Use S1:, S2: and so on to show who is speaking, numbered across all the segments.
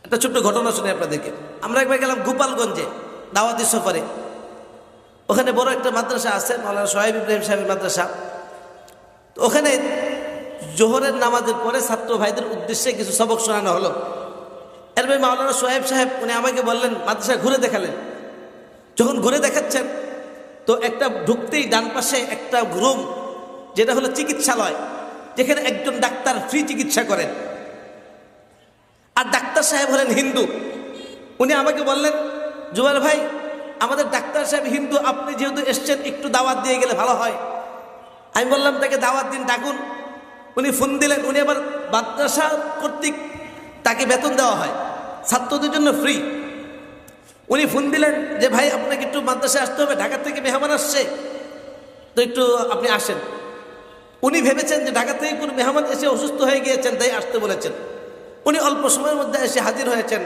S1: একটা ছোট্ট ঘটনা শুনে আপনাদেরকে। আমরা একবার গেলাম গোপালগঞ্জে দাওয়াতি সফরে। ওখানে বড় একটা মাদ্রাসা আছে, মাওলানা সোহাইব ইব্রাহিম সাহেবের মাদ্রাসা। তো ওখানে জোহরের নামাজের পরে ছাত্র ভাইদের উদ্দেশ্যে কিছু সবক শোনানো হলো। এরপরে মাওলানা সোহাইব সাহেব উনি আমাকে বললেন, মাদ্রাসা ঘুরে দেখালেন। যখন ঘুরে দেখাচ্ছেন তো একটা ঢুকতেই ডান পাশে একটা রুম, যেটা হলো চিকিৎসালয়, যেখানে একজন ডাক্তার ফ্রি চিকিৎসা করেন। আর ডাক্তার সাহেব হলেন হিন্দু। উনি আমাকে বললেন, জুবাইর ভাই আমাদের ডাক্তার সাহেব হিন্দু, আপনি যেহেতু এসছেন একটু দাওয়াত দিয়ে গেলে ভালো হয়। আমি বললাম তাকে দাওয়াত দিন, ডাকুন। উনি ফোন দিলেন। উনি আবার মাদ্রাসা কর্তৃক তাকে বেতন দেওয়া হয়, ছাত্রদের জন্য ফ্রি। উনি ফোন দিলেন যে ভাই আপনাকে একটু মাদ্রাসায় আসতে হবে, ঢাকা থেকে মেহমান আসছে, তো একটু আপনি আসেন। উনি ভেবেছেন যে ঢাকা থেকে কোনো মেহমান এসে অসুস্থ হয়ে গিয়েছেন, তাই আসতে বলেছেন। উনি অল্প সময়ের মধ্যে এসে হাজির হয়েছেন।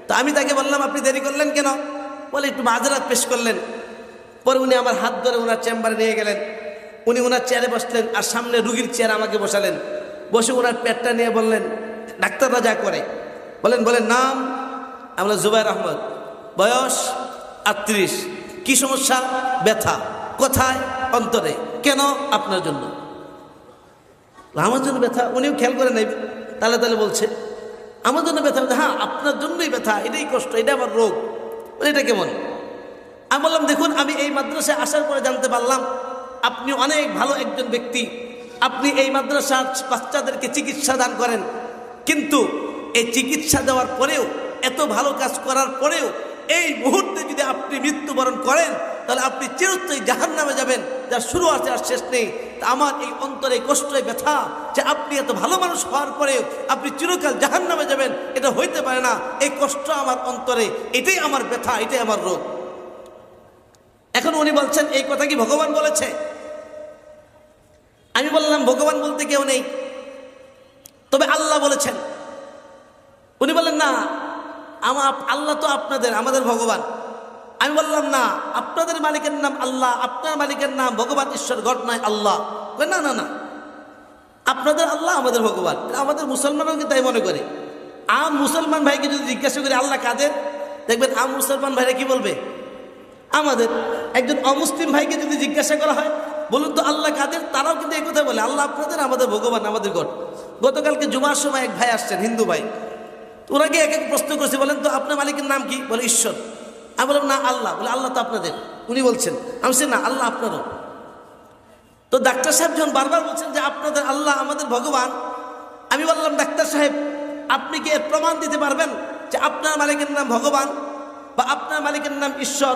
S1: তো আমি তাকে বললাম, আপনি দেরি করলেন কেন? বলে একটু মাঝরাত পেশ করলেন। পরে উনি আমার হাত ধরে ওনার চেম্বারে নিয়ে গেলেন। উনি ওনার চেয়ারে বসলেন আর সামনে রুগীর চেয়ার আমাকে বসালেন। বসে ওনার পেটটা নিয়ে বললেন, ডাক্তাররা যা করে বলেন নাম। আমরা জুবাইর আহমদ, বয়স 38, কি সমস্যা? ব্যথা। কোথায়? অন্তরে। কেন? আপনার জন্য। আমার জন্য ব্যথা? উনিও খেয়াল করে নেই, তাহলে বলছে আমার জন্য ব্যথা। হ্যাঁ আপনার জন্যই ব্যথা, এটাই কষ্ট, এটা আমার রোগ। এটা কেমন? আমি বললাম, দেখুন আমি এই মাদ্রাসায় আসার পরে জানতে পারলাম আপনি অনেক ভালো একজন ব্যক্তি। আপনি এই মাদ্রাসার বাচ্চাদেরকে চিকিৎসা দান করেন, কিন্তু এই চিকিৎসা দেওয়ার পরেও, এত ভালো কাজ করার পরেও এই মুহূর্তে যদি আপনি মৃত্যুবরণ করেন তাহলে আপনি চিরস্থায়ী জাহান্নামে যাবেন, যার শুরু আছে আর শেষ নেই। তা আমার এই অন্তরে কষ্ট, ব্যথা যে আপনি এত ভালো মানুষ হওয়ার পরেও আপনি চিরকাল জাহান্নামে যাবেন, এটা হইতে পারে না। এই কষ্ট আমার অন্তরে, এটাই আমার ব্যথা, এটাই আমার রোগ। এখন উনি বলছেন এই কথা কি ভগবান বলেছে? আমি বললাম, ভগবান বলতে কেউ নেই, তবে আল্লাহ বলেছেন। উনি বললেন, না আল্লাহ তো আপনাদের, আমাদের ভগবান। আমি বললাম, না আপনাদের মালিকের নাম আল্লাহ, আপনার মালিকের নাম ভগবান, ঈশ্বর, গড নয়, আল্লাহ। না আপনাদের আল্লাহ, আমাদের ভগবান। আমাদের মুসলমানও কি তাই মনে করে? আম মুসলমান ভাইকে যদি জিজ্ঞাসা করি আল্লাহ কাদের, দেখবেন আম মুসলমান ভাইরা কি বলবে? আমাদের। একজন অমুসলিম ভাইকে যদি জিজ্ঞাসা করা হয় বলুন তো আল্লাহ কাদের, তারাও কিন্তু এই কথা বলে, আল্লাহ আপনাদের, আমাদের ভগবান, আমাদের গড। গতকালকে জুমার সময় এক ভাই আসছেন, হিন্দু ভাই। ওনাকে এক প্রশ্ন করছে, বলেন তো আপনার মালিকের নাম কি? বলে ঈশ্বর। আমি বললাম, না আল্লাহ। বলে আল্লাহ তো আপনাদের। উনি বলছেন, আমি বলছি না আল্লাহ আপনারও। তো ডাক্তার সাহেব যখন বারবার বলছেন যে আপনাদের আল্লাহ, আমাদের ভগবান, আমি বললাম, ডাক্তার সাহেব আপনি কি এর প্রমাণ দিতে পারবেন যে আপনার মালিকের নাম ভগবান বা আপনার মালিকের নাম ঈশ্বর?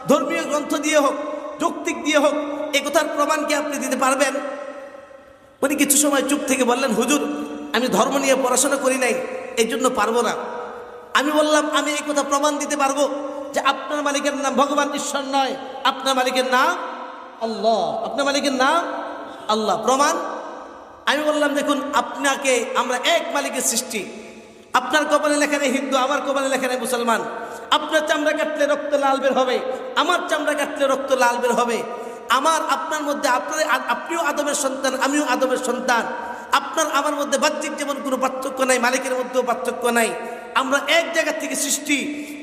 S1: ধর্মীয় গ্রন্থ দিয়ে হোক, যৌক্তিক দিয়ে হোক, এ কথার প্রমাণ কি আপনি দিতে পারবেন? উনি কিছু সময় চুপ থেকে বললেন, হুজুর আমি ধর্ম নিয়ে পড়াশোনা করি নাই, এই জন্য পারবো না। আমি বললাম, আমি এই কথা প্রমাণ দিতে পারবো যে আপনার মালিকের নাম ভগবান, ঈশ্বর নয়, আপনার মালিকের নাম আল্লাহ। আপনার মালিকের নাম আল্লাহ। প্রমাণ? আমি বললাম, দেখুন আপনাকে আমরা এক মালিকের সৃষ্টি। আপনার কপালে লেখা নেই হিন্দু, আমার কপালে লেখা নেই মুসলমান। আপনার চামড়া কাটলে রক্ত লাল বের হবে, আমার চামড়া কাটলে রক্ত লাল বের হবে। আপনার মধ্যে আপনিও আদমের সন্তান, আমিও আদমের সন্তান। আপনার আমার মধ্যে বাহ্যিক যেমন কোনো পার্থক্য নাই, মালিকের মধ্যেও পার্থক্য নাই। আমরা এক জায়গা থেকে সৃষ্টি।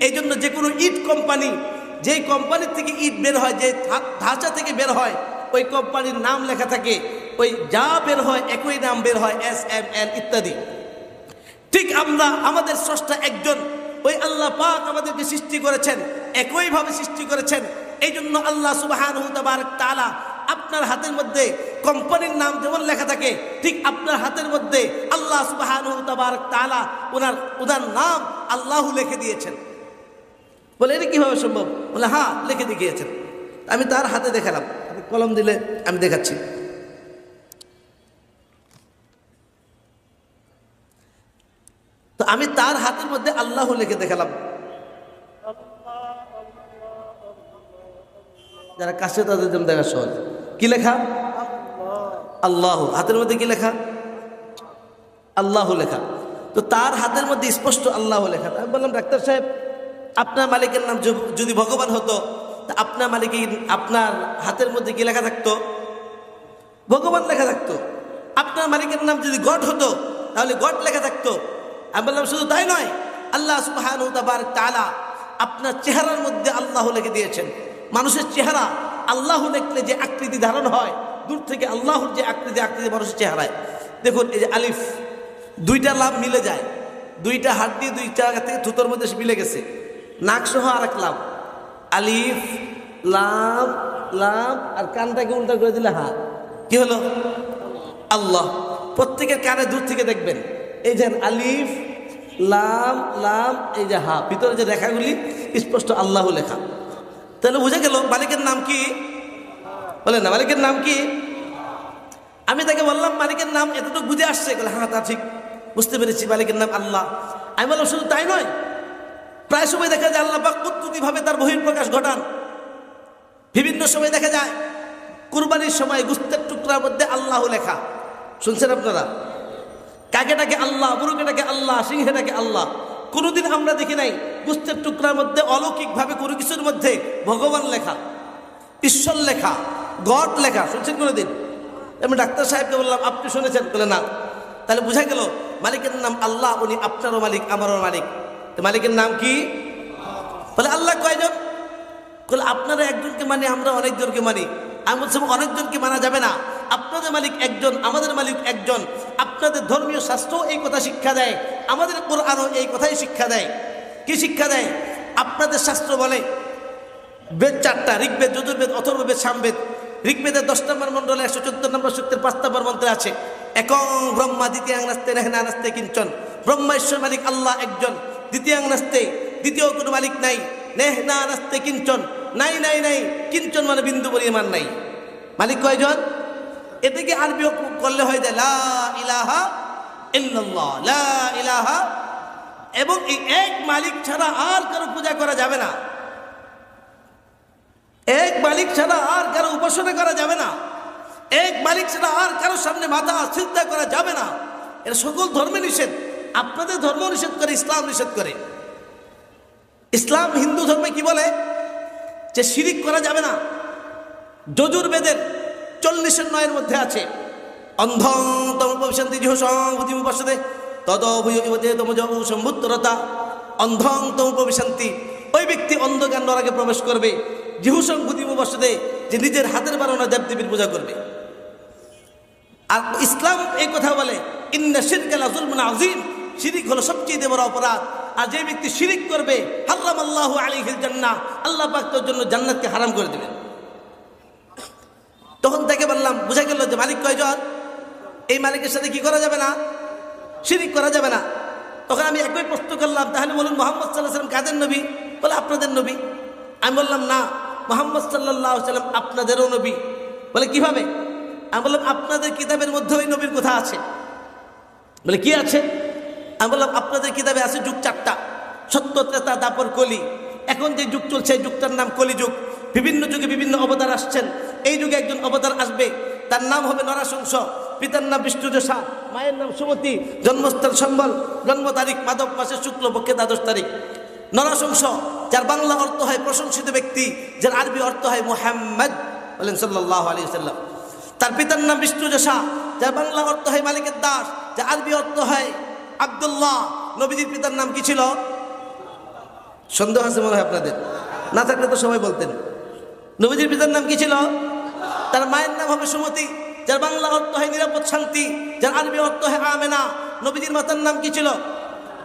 S1: এই জন্য যে কোনো ইট কোম্পানি, যেই কোম্পানির থেকে ইট বের হয়, যে ধাঁচা থেকে বের হয়, ওই কোম্পানির নাম লেখা থাকে। ওই যা বের হয় একই নাম বের হয়, SMN ইত্যাদি। ঠিক আমরা, আমাদের স্রষ্টা একজন, ওই আল্লাহ পাক আমাদেরকে সৃষ্টি করেছেন, একইভাবে সৃষ্টি করেছেন। এই জন্য আল্লাহ সুবহানাহু তাবারাক তাআলা আপনার হাতের মধ্যে কোম্পানির নাম যেমন লেখা থাকে, ঠিক আপনার হাতের মধ্যে আল্লাহ সুবহানাহু তাবারাক তাআলা ওনার নাম আল্লাহু লিখে দিয়েছেন। বলে এটা কিভাবে সম্ভব? বলে হ্যাঁ লিখে দেখিয়েছেন। আমি তার হাতে দেখালাম, কলম দিলে আমি দেখাচ্ছি। তো আমি তার হাতের মধ্যে আল্লাহ লিখে দেখালাম। যারা কাছে তাদের জন্য দেখা সহজ। কি লেখা? আল্লাহ। হাতের মধ্যে কি লেখা? আল্লাহ লেখা। তো তার হাতের মধ্যে স্পষ্ট আল্লাহ লেখা। আমি বললাম, ডাক্তার সাহেব আপনার মালিকের নাম যদি ভগবান হতো, তা আপনার হাতের মধ্যে কি লেখা থাকতো? ভগবান লেখা থাকতো। আপনার মালিকের নাম যদি গড হতো, তাহলে গড লেখা থাকতো। আমি বললাম, শুধু তাই নয়, আল্লাহ সুবহানাহু তাবারক তাআলা আপনার চেহারার মধ্যে আল্লাহ লিখে দিয়েছেন। মানুষের চেহারা আল্লাহ লিখলে যে আকৃতি ধারণ হয়, দূর থেকে আল্লাহর যে আকৃতি মানুষের চেহারায়। দেখুন এই যে আলিফ, দুইটা লাম মিলে যায়, দুইটা হাত দিয়ে দুই জায়গা থেকে থুতোর মধ্যে মিলে গেছে, নাক সহ আর এক লাম, আলিফ লাম লাম, আর কানটাকে উল্টা করে দিলে হা, কি হলো? আল্লাহ। প্রত্যেকের কানে দূর থেকে দেখবেন এই যে আলিফ লাম লাম, এই যে হা, ভিতরে যে রেখাগুলি স্পষ্ট আল্লাহ লেখা। তাহলে বুঝে গেল মালিকের নাম কি? বলেন না, মালিকের নাম কি? আমি তাকে বললাম মালিকের নাম এতটুকু বুঝে আসছে? বলে হ্যাঁ তা ঠিক, বুঝতে পেরেছি, মালিকের নাম আল্লাহ। আমি বললাম শুধু তাই নয়, প্রায় সময় দেখা যায় আল্লাহ পাক কুদরতিভাবে তার বহিঃপ্রকাশ ঘটান। বিভিন্ন সময় দেখা যায় কুরবানির সময় গোশতের টুকরার মধ্যে আল্লাহ লেখা, শুনছেন আপনারা? কাকেটাকে আল্লাহ, মুরগিটাকে আল্লাহ, সিংহেটাকে আল্লাহ। কোনোদিন আমরা দেখি নাই গোশতের টুকরার মধ্যে অলৌকিকভাবে কোনো কিছুর মধ্যে ভগবান লেখা, ঈশ্বর লেখা, গড লেখা, শুনছেন কোনোদিন? আমি ডাক্তার সাহেবকে বললাম আপনি শুনেছেন? বলে না। তাহলে বোঝা গেল মালিকের নাম আল্লাহ, উনি আপনারও মালিক আমারও মালিক। মালিকের নাম কি? বলে আল্লাহ কয়জন? বলে আপনারা একজনকে মানি, আমরা অনেকজনকে মানি। আমি বলছি অনেকজনকে মানা যাবে না, আপনাদের মালিক একজন, আমাদের মালিক একজন। আপনাদের ধর্মীয় শাস্ত্রও এই কথা শিক্ষা দেয়, আমাদের কোরআনও এই কথাই শিক্ষা দেয়। কি শিক্ষা দেয়? আপনাদের শাস্ত্র বলে বেদ চারটা, ঋগ্বেদ, যজুর্বেদ, অথর্ববেদ, সামবেদ। ঋগ্বেদের 10 নম্বর মন্ডলে 114 নম্বর সূক্তের 5 নম্বর মন্ত্রে আছে একং ব্রহ্মা দ্বিতীয়াং নাস্তে নেহনা নাস্তে কিঞ্চন। ব্রহ্মা ঈশ্বর মালিক আল্লাহ একজন, দ্বিতীয়াং নাস্তে, দ্বিতীয় কোনো মালিক নাই, নেহনা নাস্তে কিঞ্চন, নাই নাই নাই, কিঞ্চন মানে বিন্দু পরিমাণ নাই। মালিক কয়জন? এটাকে আরবি করলে হয়ে যায় লা ইলাহা ইল্লাল্লাহ, লা ইলাহা। এবং এই এক মালিক ছাড়া আর কারো পূজা করা যাবে না, এক মালিক ছাড়া আর কারো উপাসনা করা যাবে না, এক মালিক ছাড়া আর কারোর সামনে মাথা সিজদা করা যাবে না। এটা সকল ধর্মে নিষেধ। আপনাদের ধর্ম নিষেধ করে, ইসলাম নিষেধ করে। ইসলাম, হিন্দু ধর্মে কি বলে? যে শিরিক করা যাবে না। যজুর্বেদের 40-9 মধ্যে আছে অন্ধং তম উপবিশন্তি জিহ্বসং উপাসতে তদভূয় ইবতে তমজ সম্ভুত্তরতা। অন্ধং তম উপবিশন্তি, ওই ব্যক্তি অন্ধকার নরকে প্রবেশ করবে। জিহুসং বুদ্ধিম বসতে, যে নিজের হাতের বানানো দেবদেবীর পূজা করবে। আর ইসলাম এই কথা বলে ইন্না শিরকা লা যুলমুন আযীম, শিরিক হলো সবচেয়ে বড় অপরাধ। আর যে ব্যক্তি শিরিক করবে হারামাল্লাহু আলাইহিল জান্নাহ, আল্লাহ পাক তার জন্য জান্নাতকে হারাম করে দেবেন। তখন তাকে বললাম, বুঝা গেল যে মালিক কয়জন? এই মালিকের সাথে কি করা যাবে না? শিরিক করা যাবে না। তখন আমি একই প্রশ্ন করলাম, তাহলে বলুন মুহাম্মদ সাল্লাল্লাহু আলাইহি ওয়াসাল্লাম কাদের নবী? বলে আপনাদের নবী। আমি বললাম না, মুহাম্মদ সাল্লাল্লাহু আলাইহি ওয়াসাল্লাম আপনাদেরও নবী। বলে কিভাবে? আমি বললাম আপনাদের কিতাবের মধ্যে ওই নবীর কথা আছে। বলে কি আছে? আমি বললাম আপনাদের কিতাবে আছে যুগ 4টা, সত্য, ত্রেতা, দাপর, কলি। এখন যে যুগ চলছে এই যুগটার নাম কলি যুগ। বিভিন্ন যুগে বিভিন্ন অবতার আসছেন। এই যুগে একজন অবতার আসবে, তার নাম হবে নরাশংস, পিতার নাম বিষ্ণুযশা, মায়ের নাম সুমতি, জন্মস্থান সম্বল, জন্ম তারিখ মাধব মাসের শুক্লপক্ষে 12 তারিখ। নরাশংস, যার বাংলা অর্থ হয় প্রশংসিত ব্যক্তি, যার আরবি অর্থ হয় মুহাম্মদ, বলেন সাল্লাল্লাহু আলাইহি ওয়াসাল্লাম। তার পিতার নাম বিষ্ণুযশা, যার বাংলা অর্থ হয় মালিকের দাস, যার আরবি অর্থ হয় আব্দুল্লাহ। নবীজির পিতার নাম কি ছিল? সন্দেহ আছে মনে হয় আপনাদের? না থাকলে তো সবাই বলতেন। নবীজির পিতার নাম কি ছিল? তার মায়ের নাম হবে সুমতি, যার বাংলা অর্থ হয় নিরাপদ শান্তি, যার আরবি অর্থ হয় আমেনা। নবীজির মাতার নাম কি ছিল?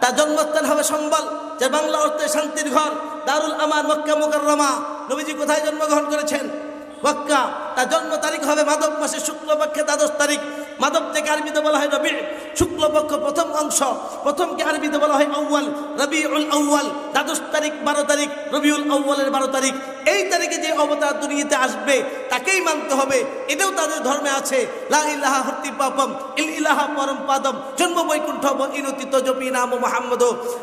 S1: তার জন্মস্থান হবে সম্বল, যার বাংলা অর্থ শান্তির ঘর, দারুল আমান, মক্কা মুকাররমা। নবীজি কোথায় জন্মগ্রহণ করেছেন? মক্কা। তার জন্ম তারিখ হবে মাধব মাসের শুক্লপক্ষে 12 তারিখ। মাধব থেকে আরবিতে বলা হয় রবি, শুক্লপক্ষ প্রথম অংশ, প্রথমকে আরবিতে বলা হয় আউয়াল, রবিউল আউয়াল। 12 তারিখ 12 তারিখ, রবিউল আউয়ালের 12 তারিখ। এই তারিখে যে অবতার দুনিয়াতে আসবে তাকেই মানতে হবে। এটাও তাদের ধর্মে আছে। লা ইলাহা হর্তি পাপম ইল ইলাহা পরম পাদম, জন্ম বৈকুণ্ঠ ইনতি তজপি নাম মুহাম্মদ।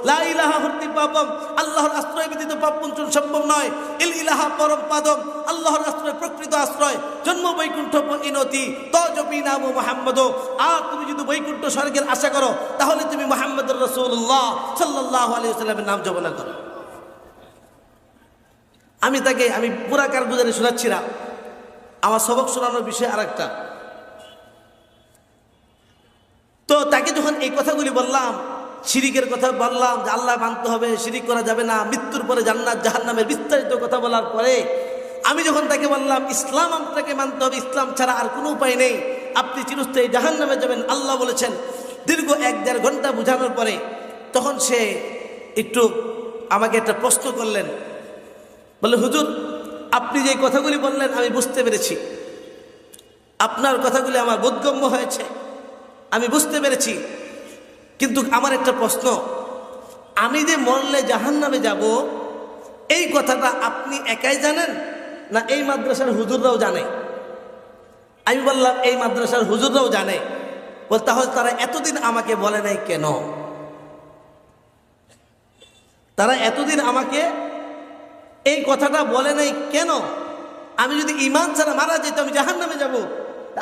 S1: লা ইলাহা হর্তি পাপম, আল্লাহর আশ্রয় ব্যতীত পাপ মোচন সম্ভব নয়। ইল ইলাহা পরম পাদম, আল্লাহর আশ্রয় প্রকৃত আশ্রয়, জন্ম বৈকুণ্ঠ ইনতি তজপি নাম মুহাম্মদ। আর তুমি যদি বৈকুণ্ঠ স্বর্গের আশা করো তাহলে তুমি মুহাম্মদুর রাসূলুল্লাহ সাল্লাল্লাহু আলাইহি ওয়াসাল্লামের নাম জপনা করো। আমি পুরা কারগুজারি শোনাচ্ছি না, আমার সবক শোনানোর বিষয় আরেকটা। তো তাকে যখন এই কথাগুলি বললাম, শিরিকের কথা বললাম যে আল্লাহ মানতে হবে, শিরিক করা যাবে না, মৃত্যুর পরে জান্নাত জাহান্নামের বিস্তারিত কথা বলার পরে আমি যখন তাকে বললাম ইসলাম আপনাকে মানতে হবে, ইসলাম ছাড়া আর কোনো উপায় নেই, আপনি চিরস্থায়ী জাহান্নামে যাবেন আল্লাহ বলেছেন, দীর্ঘ 1-1.5 ঘন্টা বোঝানোর পরে তখন সে একটু আমাকে একটা প্রশ্ন করলেন, বলে হুজুর আপনি যে কথাগুলি বললেন আমি বুঝতে পেরেছি, আপনার কথাগুলি আমার বোধগম্য হয়েছে, আমি বুঝতে পেরেছি, কিন্তু আমার একটা প্রশ্ন, আমি যে মরলে জাহান্নামে যাব এই কথাটা আপনি একাই জানেন না এই মাদ্রাসার হুজুররাও জানে? আমি বললাম এই মাদ্রাসার হুজুররাও জানে। বল তাহলে তারা এতদিন আমাকে বলে নাই কেন? তারা এতদিন আমাকে এই কথাটা বলে নাই কেন? আমি যদি ঈমান ছাড়া মারা যেত আমি জাহান্নামে যাব,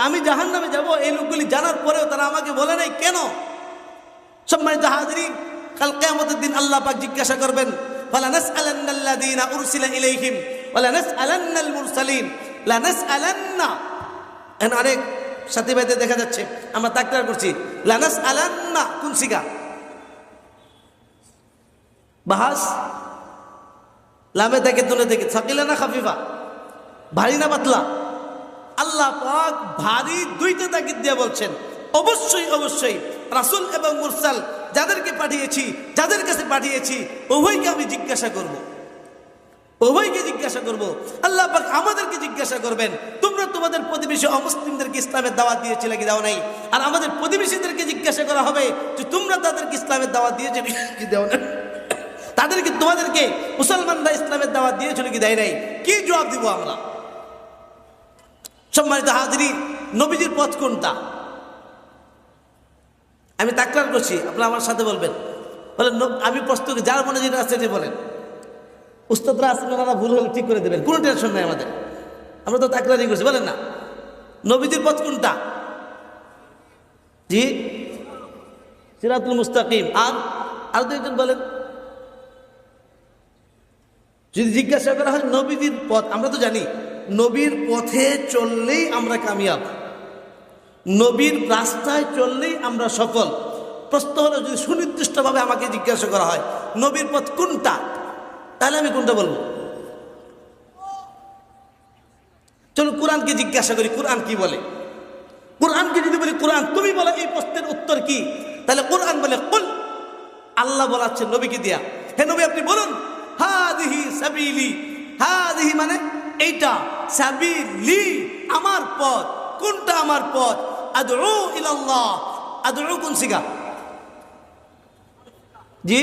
S1: আমি জাহান্নামে যাব এই লোকগুলি জানার পরেও তারা আমাকে বলে নাই কেন? সম্মানিত হাজিরিন, কাল কিয়ামতের দিন আল্লাহ পাক জিজ্ঞাসা করবেন, ফালা নাসআলান্নাল্লাযীনা উরসিলা ইলাইহিম ওয়ালা নাসআলান্নাল মুরসালিন লা নাসআলান্না। এখন অনেক সাথী ভাইদের দেখা যাচ্ছে আমরা তাকরার করছি, লা নাসআলান্না কোন সিগা? বাহাস লামে থেকে তুলে থেকে সাকিলা না খাফিফা, ভারী না পাতলা? আল্লাহ পাক ভারী দুইটা তাকিদ দিয়ে বলছেন, অবশ্যই অবশ্যই রাসূল এবং মুরসাল যাদেরকে পাঠিয়েছি, যাদের কাছে পাঠিয়েছি উভয়কে আমি জিজ্ঞাসা করব, উভয়কে জিজ্ঞাসা করব। আল্লাহ পাক আমাদেরকে জিজ্ঞাসা করবেন, তোমরা তোমাদের প্রতিবেশী অমুসলিমদেরকে ইসলামের দাওয়াত দিয়েছিলে কি দাও নাই? আর আমাদের প্রতিবেশীদেরকে জিজ্ঞাসা করা হবে যে তোমরা তাদেরকে ইসলামের দাওয়াত দিয়েছে কি দাও না? তাদেরকে তোমাদেরকে মুসলমানরা ইসলামের দাওয়াত দিয়েছিল কি দেয় নাই? কি জবাব দিব আমরা? সম্মানিত হাজিরিন, নবীজির পথ কোনটা? আমি তাকরার করছি, আপনারা আমার সাথে বলবেন। বলেন আমি প্রশ্ন, যার মনে যেটা আছে সেটা বলেন। উস্তাদরা আছেন, ওনারা ভুল হলে ঠিক করে দেবেন, কোনো টেনশন নাই আমাদের, আমরা তো তাকরারই করছি। বলেন না, নবীজির পথ কোনটা? জি, সিরাতুল মুস্তাকিম। আর দুইজন বলেন। যদি জিজ্ঞাসা করা হয় নবীজির পথ, আমরা তো জানি নবীর পথে চললেই আমরা কামিয়াব, নবীর রাস্তায় চললেই আমরা সফল। প্রশ্ন হলো যদি সুনির্দিষ্টভাবে আমাকে জিজ্ঞাসা করা হয় নবীর পথ কোনটা, তাহলে আমি কোনটা বলবো? চলো কোরআনকে জিজ্ঞাসা করি, কোরআন কি বলে? কোরআনকে যদি বলি কোরআন তুমি বলো এই প্রশ্নের উত্তর কি, তাহলে কোরআন বলে কুল, আল্লাহ বলাচ্ছেন নবীকে দিয়া, হে নবী আপনি বলুন হাদিহি সাবিলি, হাদিহি মানে এইটা, সাবিলি আমার পথ। কোনটা আমার পথ? আদউ ইলাল্লাহ। আদউ কোন সিগা? জি,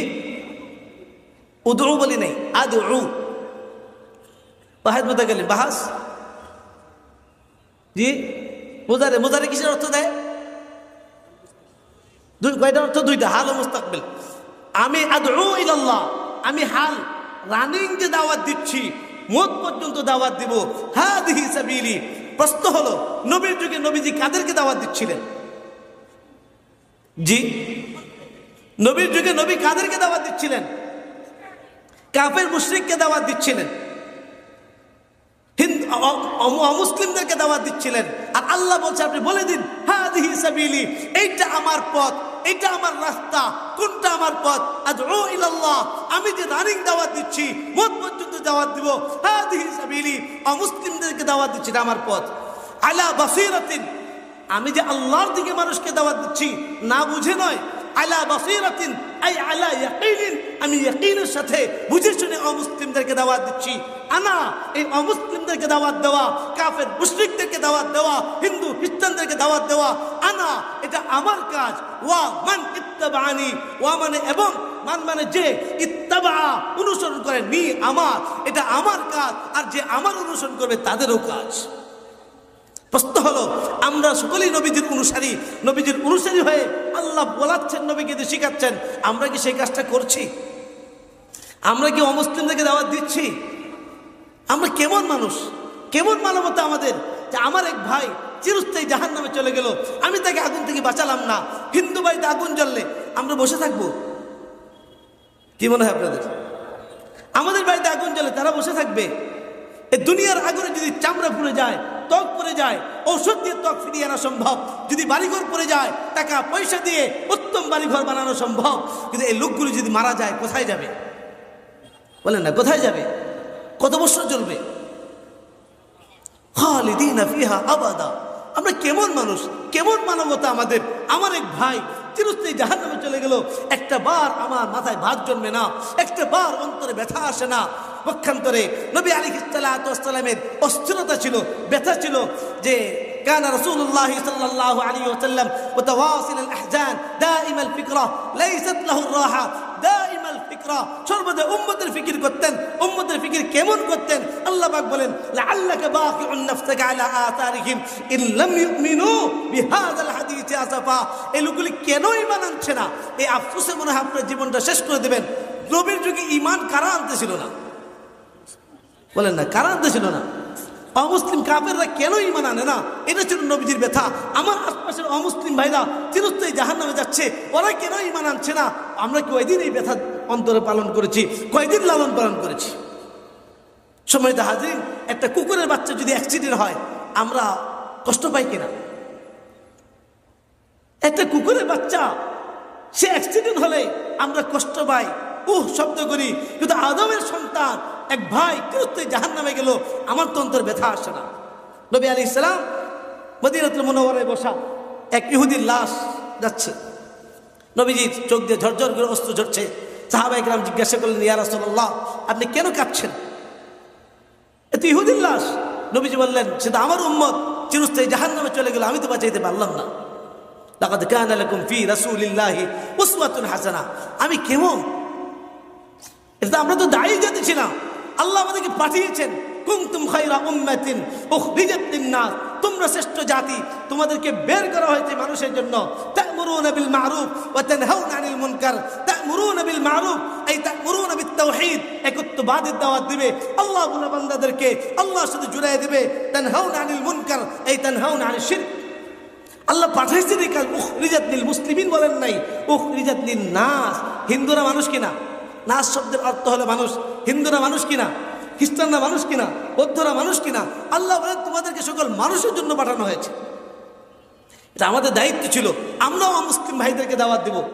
S1: উদউ বলি নাই, আদউ। ওয়াহিদ মুতাকাল্লিম, বাহাস। জি, মুজারে, মুজারে কিসের অর্থ দেয়? কয়টা অর্থ? দুইটা, হাল ও মুস্তাকবিল। আমি আদউ ইলাল্লাহ, আমি হাল রানিং যে দাওয়াত দিচ্ছি, মত পর্যন্ত দাওয়াত দিব। হাদিহি সাবিলি। প্রশ্ন হলো নবীর যুগে নবীজি কাদেরকে দাওয়াত দিচ্ছিলেন? জি, নবীর যুগে নবী কাদেরকে দাওয়াত দিচ্ছিলেন? কাফের মুশরিককে দাওয়াত দিচ্ছিলেন, অমুসলিমদেরকে দাওয়াত দিচ্ছিলেন। আর আল্লাহ বলছে আপনি বলে দিন হাদিহি সাবিলি, এইটা আমার পথ, এটা আমার রাস্তা। কোনটা আমার পথ? আদউ ইলাল্লাহ, আমি যে রানিং দাওয়াত দিচ্ছি, মত পর্যন্ত দাওয়াত দিব। হাদিহি সাবিলি, অমুসলিমদেরকে দাওয়াত দিচ্ছি, এটা আমার পথ। আলা বাসীরাতিন, আমি যে আল্লাহর দিকে মানুষকে দাওয়াত দিচ্ছি না বুঝে নয়, আলা বাসীরাতিন আই আলা ইয়াকিনিন, আমি ইয়াকিনের সাথে বুঝে শুনে অমুসলিমদেরকে দাওয়াত দিচ্ছি। আনা, এই অমুসলিমদেরকে দাওয়াত দেওয়া, কাফের মুশরিকদেরকে দাওয়াত দেওয়া, হিন্দু খ্রিস্টানদেরকে দাওয়াত দেওয়া, আনা এটা আমার কাজ। ওয়া মান ইত্তাবানি, ওয়া মানে এবং, মান মানে যে, ইত্তাবা অনুসরণ করে, নি আমার, এটা আমার কাজ। আর যে আমার অনুসরণ করবে তাদেরও কাজ। প্রশ্ন হলো আমরা সকলেই নবীজির অনুসারী, নবীজির অনুসারী হয়ে আল্লাহ বলাচ্ছেন, নবীকে দিয়ে শিখাচ্ছেন, আমরা কি সেই কাজটা করছি? আমরা কি অমুসলিমদেরকে দাওয়াত দিচ্ছি? আমরা কেমন মানুষ, কেমন মানবতা আমাদের, যে আমার এক ভাই চিরস্থায়ী জাহান্নামে চলে গেল, আমি তাকে আগুন থেকে বাঁচালাম না। হিন্দু বাড়িতে আগুন জ্বললে আমরা বসে থাকবো? কি মনে হয় আপনাদের? আমাদের বাড়িতে আগুন জ্বলে তারা বসে থাকবে? এই দুনিয়ার আগুনে যদি চামড়া পুড়ে যায়, ত্বক পড়ে যায়, ঔষধ দিয়ে ত্বক ফিরিয়ে আনা সম্ভব। যদি বাড়িঘর পড়ে যায়, টাকা পয়সা দিয়ে উত্তম বাড়িঘর বানানো সম্ভব, কিন্তু এই লোকগুলি যদি মারা যায় কোথায় যাবে? বলেন না, কোথায় যাবে? কত বছর চলবে? খালিদিনা ফিহা আবাদা। আমরা কেমন মানুষ, কেমন মানবতা আমাদের! আমার এক ভাই চিরস্থায়ী জাহান্নামে চলে গেল, একটা বার আমার মাথায় ভাত জন্মে না, একটা বার অন্তরে ব্যথা আসে না। পক্ষান্তরে নবী আলাইহিস সালাতু ওয়াস সালামের অস্থিরতা ছিল, ব্যথা ছিল যে كان رسول الله صلى الله عليه وسلم متواصل الأحزان دائم الفكرة ليست له الراحة دائم الفكرة সর্বদা উম্মতের ফিকির করতেন। উম্মতের ফিকির কেমন করতেন? আল্লাহ পাক বলেন لعلك باخع نفسك على آثارهم إن لم يؤمنوا بهذا الحديث أسفا। এই লোকগুলি কেন ঈমান আনছে না? এই আফসোসে মনে হয় আপনার জীবনটা শেষ করে দেবেন। নবীর যুগে ঈমান কারা আনতেছিল না? বলেন না, কারা আনতেছিল না? অমুসলিম কাফেররা কেন ঈমান আনে না? এটা ছিল নবীজির ব্যথা। আমার আশপাশের অমুসলিম ভাইরা চিরস্থায়ী জাহান্নামে যাচ্ছে, ওরা কেন ঈমান আনছে না? আমরা কয়দিন এই ব্যথা অন্তরে পালন করেছি, কয়দিন লালন পালন করেছি। সম্মানিত হাজিরিন, একটা কুকুরের বাচ্চা যদি অ্যাক্সিডেন্ট হয় আমরা কষ্ট পাই কিনা? একটা কুকুরের বাচ্চা সে অ্যাক্সিডেন্ট হলে আমরা কষ্ট পাই, শব্দ করি। কিন্তু আদমের সন্তান এক ভাই চিরস্থায়ী জাহান্নামে গেল, আমার তো অন্তর ব্যথা আসে না। নবী আলাইহিস সালাম মদিনাতুল মুনাওয়ারায় বসা, এক ইহুদির লাশ যাচ্ছে, নবীজির চোখ দিয়ে ঝরঝর করে অশ্রু ঝরছে। সাহাবায়ে কেরাম জিজ্ঞাসা করলেন, ইয়া রাসূলুল্লাহ, আপনি কেন কাঁদছেন? এ তো ইহুদির লাশ। নবীজি বললেন, সেটা আমার উম্মত চিরস্থায়ী জাহান্নামে চলে গেল, আমি তো বাঁচাইতে পারলাম না। লাকাদ কানা লাকুম ফি রাসূলিল্লাহি উসওয়াতুন হাসানা। আমি কেমন? এটা আমরা তো দায়ী জাতি ছিলাম, আল্লাহ আমাদেরকে পাঠিয়েছেন। কুনতুম খায়রা উম্মাতিন উখরিজাত লিন-নাস, তোমরা শ্রেষ্ঠ জাতি, তোমাদেরকে বের করা হয়েছে মানুষের জন্য। তা'মুরুনা বিল মা'রুফ ওয়া তানহাউনা আনিল মুনকার। তা'মুরুনা বিল মা'রুফ এই তা'মুরুনা বিত তাওহীদ, একত্ববাদের দাওয়াত দিবে, আল্লাহ বলে বান্দাদেরকে আল্লাহর সাথে জুড়ায় দিবে। তানহাউনা আনিল মুনকার এই তানহাউনা আনিশ শিরক। আল্লাহ পাঠাইছেন এই কাজ। উখরিজাত লিল মুসলিমিন বলেন নাই, উখরিজাত লিন-নাস। হিন্দুরা মানুষ কিনা? নাস শব্দের অর্থ হলো মানুষ। হিন্দুরা মানুষ কিনা? খ্রিস্টানরা মানুষ কিনা? বৌদ্ধরা মানুষ কিনা? আল্লাহ বলেন তোমাদেরকে সকল মানুষের জন্য পাঠানো হয়েছে। এটা আমাদের দায়িত্ব ছিল, আমরাও মুসলিম ভাইদেরকে দাওয়াত দেব।